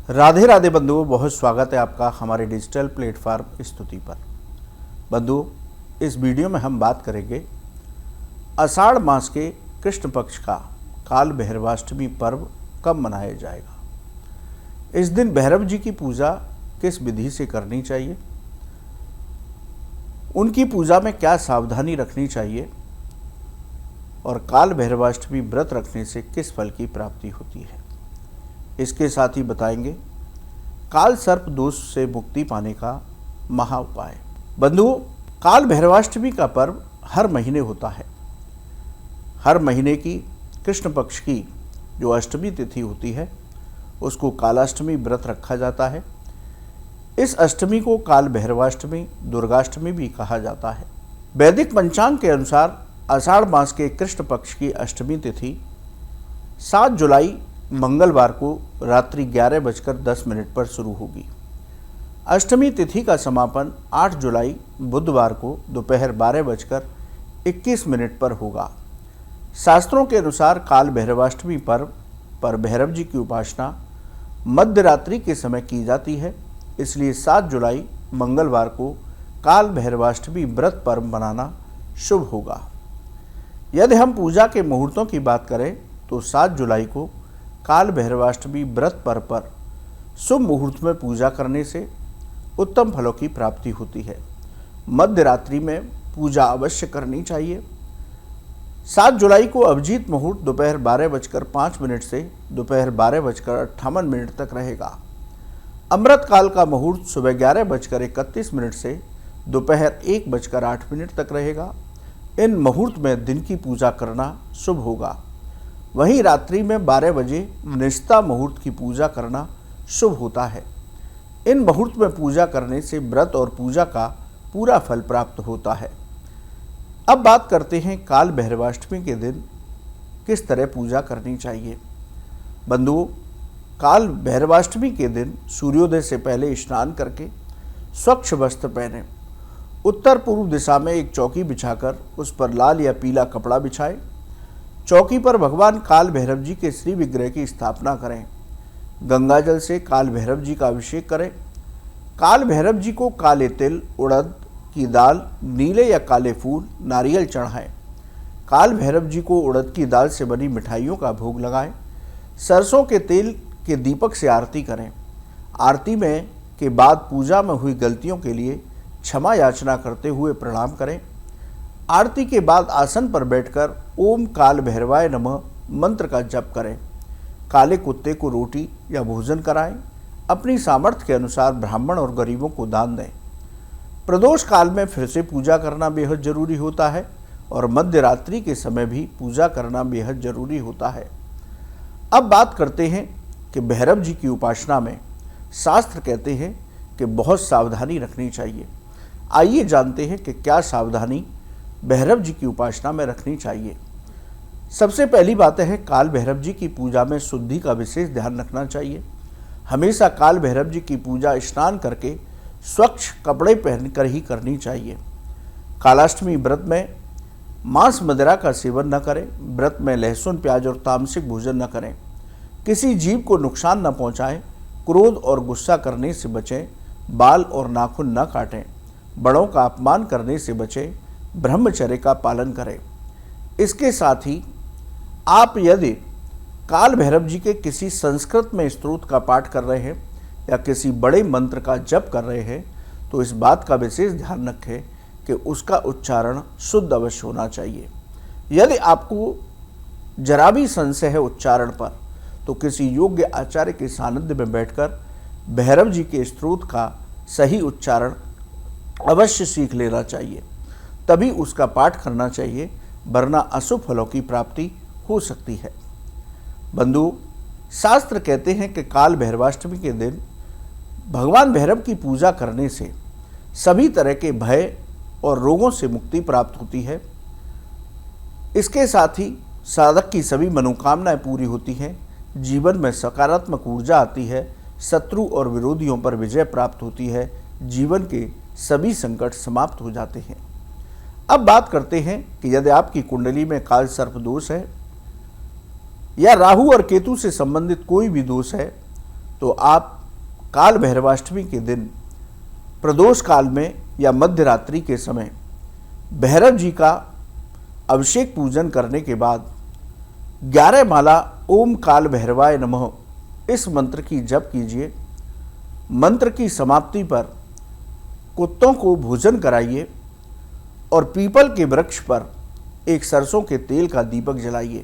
राधे राधे बंधुओं, बहुत स्वागत है आपका हमारे डिजिटल प्लेटफॉर्म स्तुति पर। बंधुओं, इस वीडियो में हम बात करेंगे आषाढ़ मास के कृष्ण पक्ष का काल भैरवाष्टमी पर्व कब मनाया जाएगा। इस दिन भैरव जी की पूजा किस विधि से करनी चाहिए, उनकी पूजा में क्या सावधानी रखनी चाहिए और काल भैरवाष्टमी व्रत रखने से किस फल की प्राप्ति होती है। इसके साथ ही बताएंगे काल सर्प दोष से मुक्ति पाने का महा उपाय। बंधुओं, काल भैरवाष्टमी का पर्व हर महीने होता है। हर महीने की कृष्ण पक्ष की जो अष्टमी तिथि होती है उसको कालाष्टमी व्रत रखा जाता है। इस अष्टमी को काल भैरवाष्टमी, दुर्गाष्टमी भी कहा जाता है। वैदिक पंचांग के अनुसार आषाढ़ मास के कृष्ण पक्ष की अष्टमी तिथि 7 जुलाई मंगलवार को रात्रि 11:10 पर शुरू होगी। अष्टमी तिथि का समापन 8 जुलाई बुधवार को दोपहर 12:21 पर होगा। शास्त्रों के अनुसार काल भैरवाष्टमी पर्व पर भैरव जी की उपासना मध्य रात्रि के समय की जाती है, इसलिए 7 जुलाई मंगलवार को काल भैरवाष्टमी व्रत पर्व मनाना शुभ होगा। यदि हम पूजा के मुहूर्तों की बात करें तो 7 जुलाई को काल भैरवाष्टमी व्रत पर्व पर शुभ मुहूर्त में पूजा करने से उत्तम फलों की प्राप्ति होती है। मध्य रात्रि में पूजा अवश्य करनी चाहिए। 7 जुलाई को अभिजीत मुहूर्त दोपहर 12:05 से दोपहर 12:58 तक रहेगा। अमृत काल का मुहूर्त सुबह 11:31 से दोपहर 1:08 तक रहेगा। इन मुहूर्त में दिन की पूजा करना शुभ होगा। वहीं रात्रि में 12 बजे निष्ठा मुहूर्त की पूजा करना शुभ होता है। इन मुहूर्त में पूजा करने से व्रत और पूजा का पूरा फल प्राप्त होता है। अब बात करते हैं काल भैरवाष्टमी के दिन किस तरह पूजा करनी चाहिए। बंधुओं, काल भैरवाष्टमी के दिन सूर्योदय से पहले स्नान करके स्वच्छ वस्त्र पहने, उत्तर पूर्व दिशा में एक चौकी बिछाकर उस पर लाल या पीला कपड़ा बिछाएं। चौकी पर भगवान काल भैरव जी के श्री विग्रह की स्थापना करें। गंगा जल से काल भैरव जी का अभिषेक करें। काल भैरव जी को काले तिल, उड़द की दाल, नीले या काले फूल, नारियल चढ़ाएं। काल भैरव जी को उड़द की दाल से बनी मिठाइयों का भोग लगाएं। सरसों के तेल के दीपक से आरती करें। आरती में के बाद पूजा में हुई गलतियों के लिए क्षमा याचना करते हुए प्रणाम करें। आरती के बाद आसन पर बैठकर ओम काल भैरवाय नमः मंत्र का जप करें। काले कुत्ते को रोटी या भोजन कराएं। अपनी सामर्थ्य के अनुसार ब्राह्मण और गरीबों को दान दें। प्रदोष काल में फिर से पूजा करना बेहद जरूरी होता है और मध्य रात्रि के समय भी पूजा करना बेहद जरूरी होता है। अब बात करते हैं कि भैरव जी की उपासना में शास्त्र कहते हैं कि बहुत सावधानी रखनी चाहिए। आइए जानते हैं कि क्या सावधानी भैरव जी की उपासना में रखनी चाहिए। सबसे पहली बात है, काल भैरव जी की पूजा में शुद्धि का विशेष ध्यान रखना चाहिए। हमेशा काल भैरव जी की पूजा स्नान करके स्वच्छ कपड़े पहनकर ही करनी चाहिए। कालाष्टमी व्रत में मांस मदिरा का सेवन न करें। व्रत में लहसुन, प्याज और तामसिक भोजन न करें। किसी जीव को नुकसान न पहुंचाएं। क्रोध और गुस्सा करने से बचें। बाल और नाखून न काटें। बड़ों का अपमान करने से बचें। ब्रह्मचर्य का पालन करें। इसके साथ ही आप यदि काल भैरव जी के किसी संस्कृत में स्तोत्र का पाठ कर रहे हैं या किसी बड़े मंत्र का जप कर रहे हैं तो इस बात का विशेष ध्यान रखें कि उसका उच्चारण शुद्ध अवश्य होना चाहिए। यदि आपको जरा भी संशय है उच्चारण पर तो किसी योग्य आचार्य के सानिध्य में बैठकर भैरव जी के स्तोत्र का सही उच्चारण अवश्य सीख लेना चाहिए, तभी उसका पाठ करना चाहिए, वरना अशुभ फलों की प्राप्ति हो सकती है। बंधु, शास्त्र कहते हैं कि काल भैरवाष्टमी के दिन भगवान भैरव की पूजा करने से सभी तरह के भय और रोगों से मुक्ति प्राप्त होती है। इसके साथ ही साधक की सभी मनोकामनाएं पूरी होती हैं। जीवन में सकारात्मक ऊर्जा आती है। शत्रु और विरोधियों पर विजय प्राप्त होती है। जीवन के सभी संकट समाप्त हो जाते हैं। अब बात करते हैं कि यदि आपकी कुंडली में काल सर्प दोष है या राहु और केतु से संबंधित कोई भी दोष है तो आप काल भैरवाष्टमी के दिन प्रदोष काल में या मध्य रात्रि के समय भैरव जी का अभिषेक पूजन करने के बाद 11 माला ओम काल भैरवाय नमः इस मंत्र की जप कीजिए। मंत्र की समाप्ति पर कुत्तों को भोजन कराइए और पीपल के वृक्ष पर एक सरसों के तेल का दीपक जलाइए।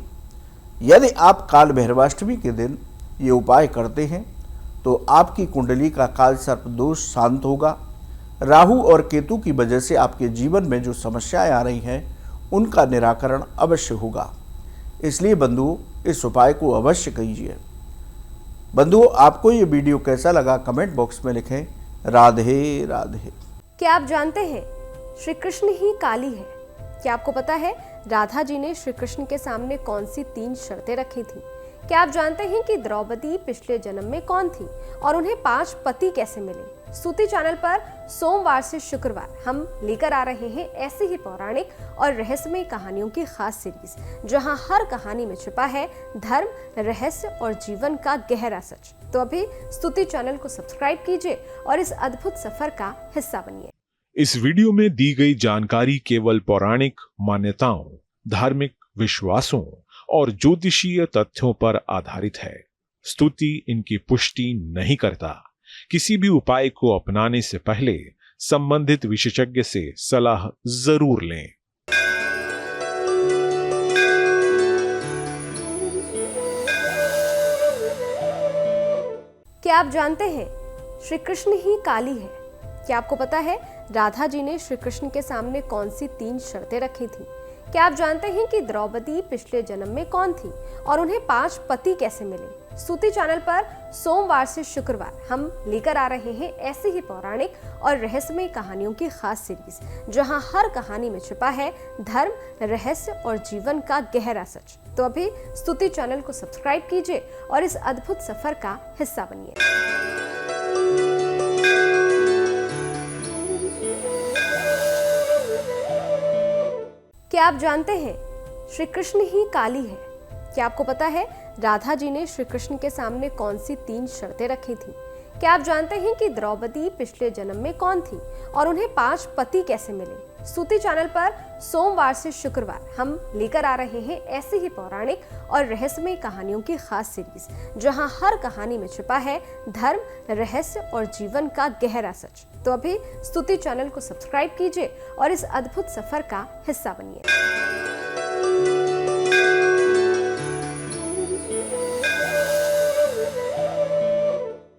यदि आप काल भैरवाष्टमी के दिन ये उपाय करते हैं तो आपकी कुंडली का काल सर्प दोष शांत होगा। राहु और केतु की वजह से आपके जीवन में जो समस्याएं आ रही हैं उनका निराकरण अवश्य होगा। इसलिए बंधुओं, इस उपाय को अवश्य कीजिए। बंधुओं, आपको ये वीडियो कैसा लगा कमेंट बॉक्स में लिखें। राधे राधे। क्या आप जानते हैं श्री कृष्ण ही काली है? क्या आपको पता है राधा जी ने श्री कृष्ण के सामने कौन सी 3 शर्तें रखी थी? क्या आप जानते हैं कि द्रौपदी पिछले जन्म में कौन थी और उन्हें 5 पति कैसे मिले? स्तुति चैनल पर सोमवार से शुक्रवार हम लेकर आ रहे हैं ऐसी ही पौराणिक और रहस्यमय कहानियों की खास सीरीज, जहां हर कहानी में छुपा है धर्म, रहस्य और जीवन का गहरा सच। तो अभी स्तुति चैनल को सब्सक्राइब कीजिए और इस अद्भुत सफर का हिस्सा बनिए। इस वीडियो में दी गई जानकारी केवल पौराणिक मान्यताओं, धार्मिक विश्वासों और ज्योतिषीय तथ्यों पर आधारित है। स्तुति इनकी पुष्टि नहीं करता। किसी भी उपाय को अपनाने से पहले संबंधित विशेषज्ञ से सलाह जरूर लें। क्या आप जानते हैं श्री कृष्ण ही काली है? क्या आपको पता है राधा जी ने श्री कृष्ण के सामने कौन सी 3 शर्तें रखी थी? क्या आप जानते हैं कि द्रौपदी पिछले जन्म में कौन थी और उन्हें 5 पति कैसे मिले? स्तुति चैनल पर सोमवार से शुक्रवार हम लेकर आ रहे हैं ऐसी ही पौराणिक और रहस्यमय कहानियों की खास सीरीज, जहां हर कहानी में छुपा है धर्म, रहस्य और जीवन का गहरा सच। तो अभी स्तुति चैनल को सब्सक्राइब कीजिए और इस अद्भुत सफर का हिस्सा बनिए। क्या आप जानते हैं श्री कृष्ण ही काली है? क्या आपको पता है राधा जी ने श्री कृष्ण के सामने कौन सी 3 शर्तें रखी थी? क्या आप जानते हैं कि द्रौपदी पिछले जन्म में कौन थी और उन्हें 5 पति कैसे मिले? स्तुति चैनल पर सोमवार से शुक्रवार हम लेकर आ रहे हैं ऐसी ही पौराणिक और रहस्यमय कहानियों की खास सीरीज, जहां हर कहानी में छुपा है धर्म, रहस्य और जीवन का गहरा सच। तो अभी स्तुति चैनल को सब्सक्राइब कीजिए और इस अद्भुत सफर का हिस्सा बनिए।